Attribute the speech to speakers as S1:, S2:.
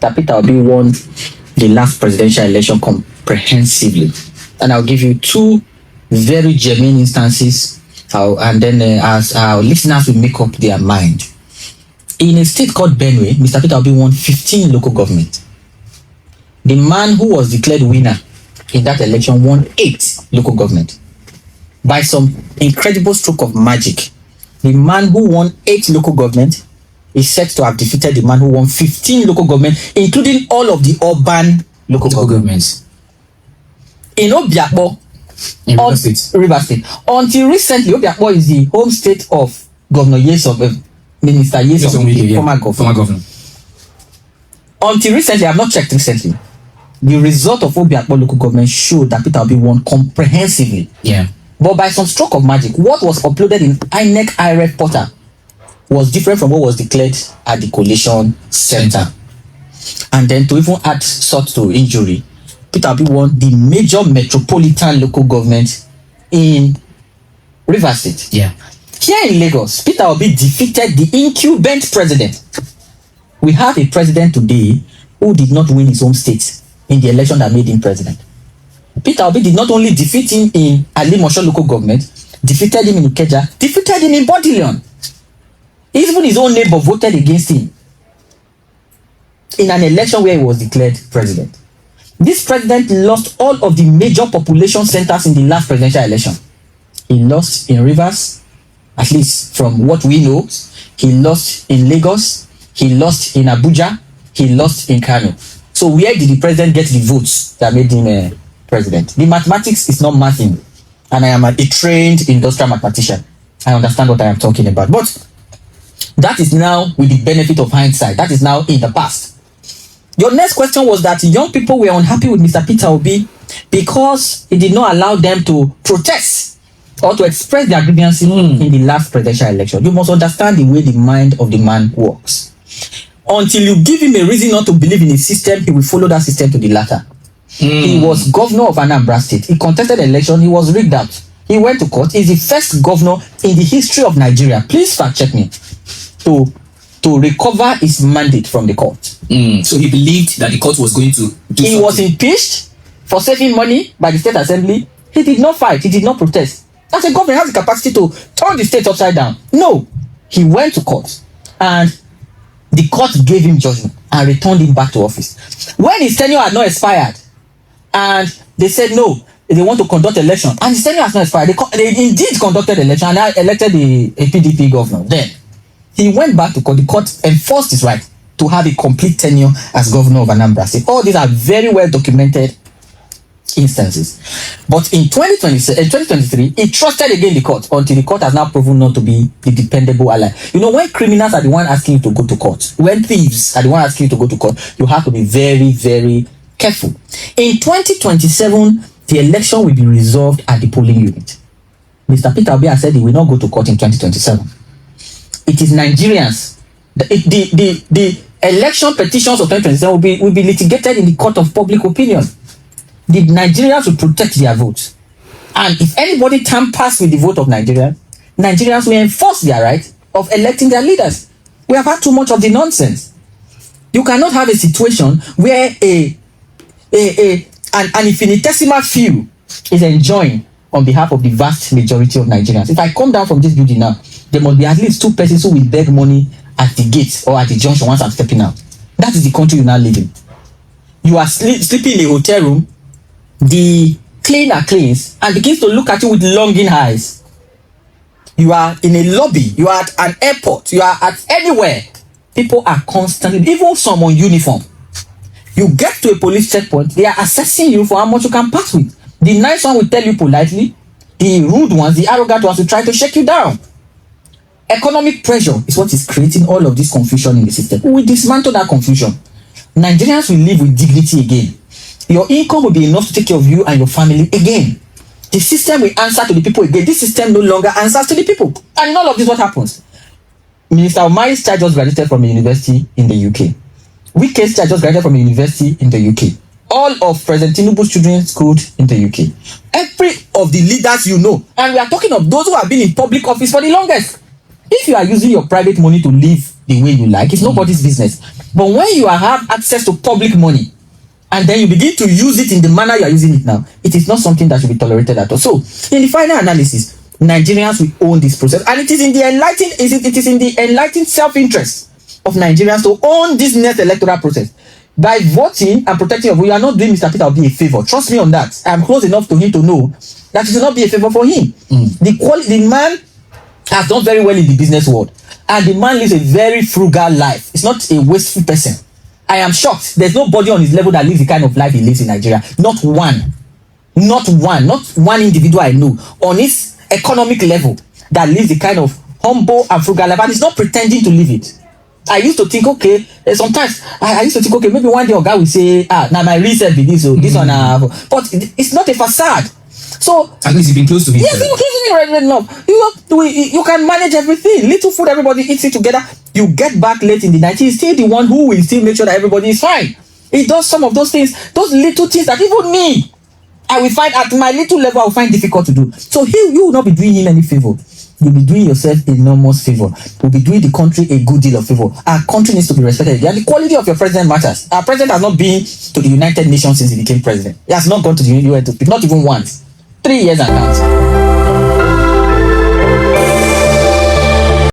S1: that Peter Obi won the last presidential election comprehensively. And I'll give you two very genuine instances, and then as our listeners will make up their mind. In a state called Benue, Mr. Peter Obi won 15 local government. The man who was declared winner in that election won 8 local government. By some incredible stroke of magic, the man who won 8 local government is said to have defeated the man who won 15 local government, including all of the urban local governments. In Obiakpo,
S2: in River State.
S1: Until recently, Obiakpo is the home state of Governor Minister Yesom,
S2: former governor.
S1: Until recently, I have not checked recently, the result of Obiakpo local government showed that Peter Obi won comprehensively.
S2: Yeah.
S1: But by some stroke of magic, what was uploaded in INEC IREF portal was different from what was declared at the collation center. And then to even add salt to injury, Peter Obi won the major metropolitan local government in River State.
S2: Yeah.
S1: Here in Lagos, Peter Obi defeated the incumbent president. We have a president today who did not win his home state in the election that made him president. Peter Obi did not only defeat him in Alimosho local government, defeated him in Ikeja, defeated him in Bodilion. Even his own neighbor voted against him in an election where he was declared president. This president lost all of the major population centers in the last presidential election. He lost in Rivers, at least from what we know. He lost in Lagos. He lost in Abuja. He lost in Kano. So where did the president get the votes that made him president? The mathematics is not mathing. And I am a trained industrial mathematician. I understand what I am talking about. But that is now with the benefit of hindsight. That is now in the past. Your next question was that young people were unhappy with Mr. Peter Obi because he did not allow them to protest or to express their grievances in the last presidential election. You must understand the way the mind of the man works. Until you give him a reason not to believe in his system, he will follow that system to the latter. He was governor of Anambra State. He contested the election. He was rigged out. He went to court. He's the first governor in the history of Nigeria. Please fact check me. To recover his mandate from the court.
S2: So he believed that the court was going to do
S1: He was impeached for saving money by the state assembly. He did not fight. He did not protest. As a governor, he has the capacity to turn the state upside down. No. He went to court and the court gave him judgment and returned him back to office. When his tenure had not expired and they said no, they want to conduct election and his tenure has not expired, they indeed conducted election and I elected a PDP governor. Then he went back to court. The court enforced his right to have a complete tenure as governor of Anambra State. All these are very well documented instances. But in 2023, he trusted again the court until the court has now proven not to be the dependable ally. You know, when criminals are the one asking you to go to court, when thieves are the one asking you to go to court, you have to be very, very careful. In 2027, the election will be resolved at the polling unit. Mr. Peter Obi has said he will not go to court in 2027. It is Nigerians. The election petitions of 2027 will be litigated in the court of public opinion. The Nigerians will protect their votes. And if anybody tampers with the vote of Nigerians, Nigerians will enforce their right of electing their leaders. We have had too much of the nonsense. You cannot have a situation where an infinitesimal few is enjoying on behalf of the vast majority of Nigerians. If I come down from this building now, there must be at least 2 persons who will beg money at the gate or at the junction once I'm stepping out. That is the country you now live in. You are sleeping in a hotel room, the cleaner cleans and begins to look at you with longing eyes. You are in a lobby, you are at an airport, you are at anywhere. People are constantly, even some on uniform. You get to a police checkpoint, they are assessing you for how much you can pass with. The nice one will tell you politely, the rude ones, the arrogant ones will try to shake you down. Economic pressure is what is creating all of this confusion in the system. We will dismantle that confusion. Nigerians will live with dignity again. Your income will be enough to take care of you and your family again. The system will answer to the people again. This system no longer answers to the people. And in all of this, what happens? Minister Omari's child just graduated from a university in the UK. Wike's child just graduated from a university in the UK. All of President Tinubu's children schooled in the UK. Every of the leaders you know, and we are talking of those who have been in public office for the longest. If you are using your private money to live the way you like, it's nobody's business. But when you have access to public money, and then you begin to use it in the manner you are using it now, it is not something that should be tolerated at all. So, in the final analysis, Nigerians will own this process, and it is in the enlightened self-interest of Nigerians to own this next electoral process. By voting and protecting, we are not doing Mr. Peter Obi a favor. Trust me on that. I am close enough to him to know that it will not be a favor for him. The man has done very well in the business world, and the man lives a very frugal life. It's not a wasteful person. I am shocked. There's nobody on his level that lives the kind of life he lives in Nigeria. Not one individual I know on his economic level that lives the kind of humble and frugal life, and he's not pretending to live it. I used to think, okay, sometimes I used to think, okay, maybe one day a guy will say, now my research be this, this one, but it's not a facade. So
S2: at least you've been close to him.
S1: Yes, you've been close to him right enough. You can manage everything. Little food, everybody eats it together. You get back late in the night, he's still the one who will still make sure that everybody is fine. He does some of those things, those little things that even me, I will find at my little level, I will find difficult to do. So you will not be doing him any favor. You'll be doing yourself enormous favor. You'll be doing the country a good deal of favor. Our country needs to be respected. And the quality of your president matters. Our president has not been to the United Nations since he became president. He has not gone to the UN, not even once. 3 years and counts.